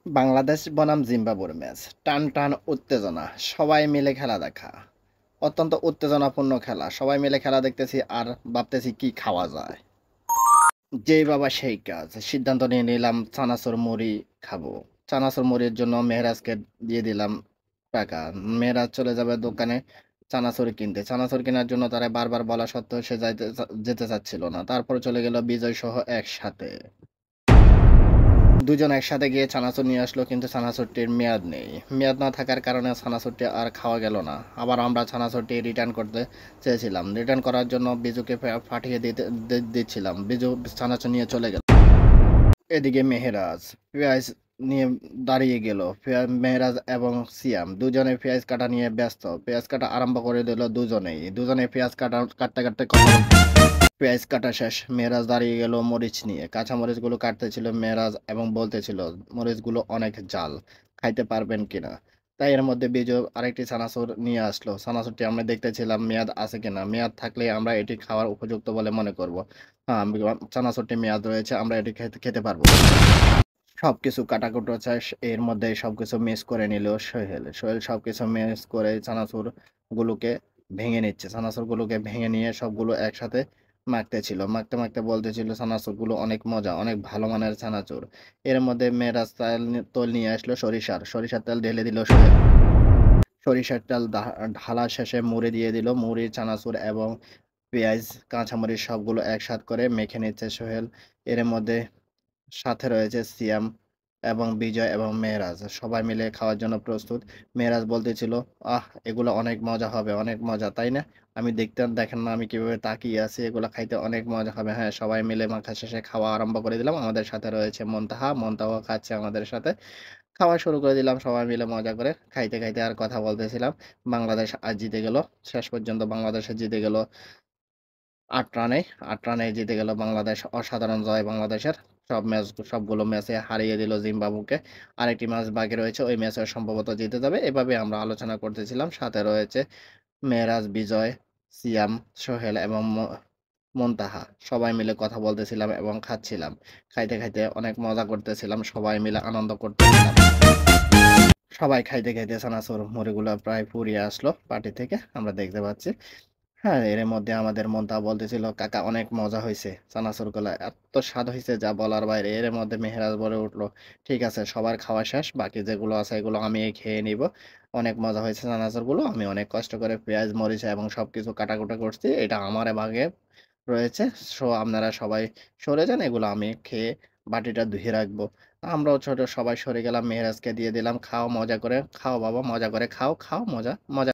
বাংলাদেশ বনাম জিম্বাবুয়ের ম্যাচ। টান টান উত্তেজনা, সবাই মিলে খেলা দেখা। অত্যন্ত উত্তেজনাপূর্ণ খেলা, সবাই মিলে খেলা দেখতেছি আর ভাবতেছি কি খাওয়া যায়। যেই বাবা সেই কাজ, সিদ্ধান্ত নিয়ে নিলাম চানাচুর মুড়ি খাবো। চানাচুর মুড়ির জন্য মেহরাজকে দিয়ে দিলাম টাকা। মেহরাজ চলে যাবে দোকানে চানাচুর কিনতে। চানাচুর কেনার জন্য তারা বারবার বলা সত্ত্বেও সে যেতে চাচ্ছিল না। তারপর চলে গেল বিজয় সহ একসাথে। দুজন একসাথে গিয়ে চানাচুর নিয়ে আসলো, কিন্তু চানাচুরটির মেয়াদ নেই। মেয়াদ না থাকার কারণে চানাচুরটি আর খাওয়া গেল না। আবার আমরা চানাচুরটি রিটার্ন করতে চেয়েছিলাম। রিটার্ন করার জন্য বিজুকে পাঠিয়ে দিচ্ছিলাম। বিজু চানাচুর নিয়ে চলে গেল। এদিকে মেহেরাজ পেঁয়াজ নিয়ে দাঁড়িয়ে গেল। মেহেরাজ এবং সিয়াম দুজনে পেঁয়াজ কাটা নিয়ে ব্যস্ত। পেঁয়াজ কাটা আরম্ভ করে দিল দুজনেই। দুজনে পেঁয়াজ কাটতে কাটতে পেঁয়াজ কাটা শেষ। মেহরাজ দাঁড়িয়ে গেল মরিচ নিয়ে। কাঁচা মরিচগুলো কাটতেছিল মেহরাজ এবং বলতেছিল মরিচগুলো অনেক ঝাল, খাইতে পারবেন কিনা। তাই এর মধ্যে বিজয় আরেকটি চানাচুর নিয়ে আসলো। চানাচুরটি আমরা দেখতেছিলাম মেয়াদ আছে কিনা। মেয়াদ থাকলে আমরা এটি খাওয়ার উপযুক্ত বলে মনে করব। হ্যাঁ, চানাচুরটি মেয়াদ রয়েছে, আমরা এটি খেতে খেতে পারবো। সবকিছু কাটাকুটো শেষ। এর মধ্যে সবকিছু মিক্স করে নিল সোহেল। সোহেল সবকিছু মিক্স করে চানাচুর গুলোকে ভেঙে নিচ্ছে। চানাচুর গুলোকে ভেঙে নিয়ে সবগুলো একসাথে মাখতেছিল। মাখতে মাখতে বলতেছিল চানাচুর গুলো অনেক মজা, অনেক ভালো মানের চানাচুর। এর মধ্যে মেয়েরাজ তেল নিয়ে আসলো সরিষার তেল ঢেলে দিল সোহেল। সরিষার তেল ঢালা শেষে মুড়ি দিয়ে দিল। মুড়ি, চানাচুর এবং পেঁয়াজ, কাঁচামরিচ সবগুলো একসাথ করে মেখে নিচ্ছে সোহেল। এর মধ্যে সাথে রয়েছে সিয়াম এবং বিজয় এবং মেহরাজ। সবাই মিলে খাওয়ার জন্য প্রস্তুত। মেহরাজ বলতেছিল, এগুলো অনেক মজা হবে, অনেক মজা, তাই না? আমি দেখেন না আমি কিভাবে তাকিয়ে আছি, এগুলো খাইতে অনেক মজা হবে। হ্যাঁ, সবাই মিলে মাখা শেষে খাওয়া আরম্ভ করে দিলাম। আমাদের সাথে রয়েছে মন্তাহা খাচ্ছে আমাদের সাথে। খাওয়া শুরু করে দিলাম সবাই মিলে মজা করে। খাইতে খাইতে আর কথা বলতেছিলাম। বাংলাদেশ আজ জিতে গেল। শেষ পর্যন্ত বাংলাদেশে জিতে গেল ৮ রানে। ৮ রানে জিতে গেল বাংলাদেশ। অসাধারণ জয় বাংলাদেশের। সবগুলো ম্যাচে হারিয়ে দিল জিম্বাবুকে। আরেকটি ম্যাচ বাকি রয়েছে, ওই ম্যাচে সম্ভবত জিতে যাবে। এভাবে আমরা আলোচনা করতেছিলাম। সাথে রয়েছে মেহরাজ, বিজয়, সিয়াম, সোহেল এবং মুনতাহা। সবাই মিলে কথা বলতেছিলাম এবং খাচ্ছিলাম। খাইতে খাইতে অনেক মজা করতেছিলাম। সবাই মিলে আনন্দ করতেছিলাম। সবাই খাইতে খাইতে চানাচুর মুড়িগুলো প্রায় ফুরিয়ে আসলো পার্টি থেকে, আমরা দেখতে পাচ্ছি। হ্যাঁ, এর মধ্যে আমাদের মনটা বলতেছিল, কাকা অনেক মজা হয়েছে, চানাচুর গুলা এত স্বাদ হয়েছে যা বলার বাইরে। এর মধ্যে মেহেরাজ বলে উঠলো, ঠিক আছে সবার খাওয়া শেষ, বাকি যেগুলো আছে এগুলো আমি খেয়ে নিব। অনেক মজা হয়েছে চানাচুর গুলো। আমি অনেক কষ্ট করে পেঁয়াজ মরিচ এবং সবকিছু কাটাকুটা করছি, এটা আমার ভাগে রয়েছে। সো আপনারা সবাই সরে যান, এগুলো আমি খেয়ে বাটিটা ধুয়ে রাখবো। আমরাও ছোট সবাই সরে গেলাম, মেহেরাজকে দিয়ে দিলাম, খাও মজা করে খাও বাবা, মজা করে খাও, খাও মজা মজা।